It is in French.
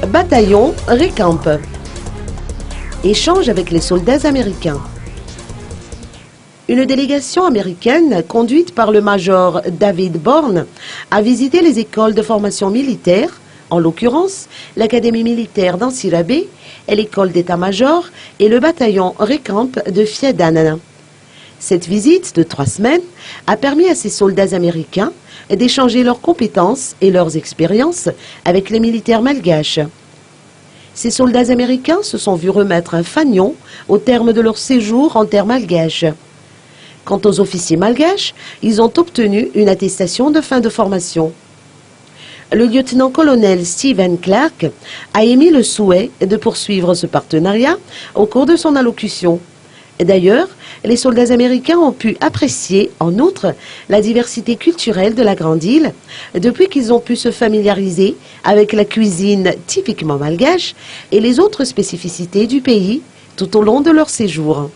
Bataillon Recamp. Échange avec les soldats américains. Une délégation américaine, conduite par le major David Bourne, a visité les écoles de formation militaire, en l'occurrence l'Académie militaire d'Ancirabé, l'école d'état-major et le bataillon Recamp de Fiadanana. Cette visite de 3 semaines a permis à ces soldats américains d'échanger leurs compétences et leurs expériences avec les militaires malgaches. Ces soldats américains se sont vus remettre un fanion au terme de leur séjour en terre malgache. Quant aux officiers malgaches, ils ont obtenu une attestation de fin de formation. Le lieutenant-colonel Stephen Clark a émis le souhait de poursuivre ce partenariat au cours de son allocution. D'ailleurs, les soldats américains ont pu apprécier, en outre, la diversité culturelle de la Grande Île, depuis qu'ils ont pu se familiariser avec la cuisine typiquement malgache et les autres spécificités du pays tout au long de leur séjour.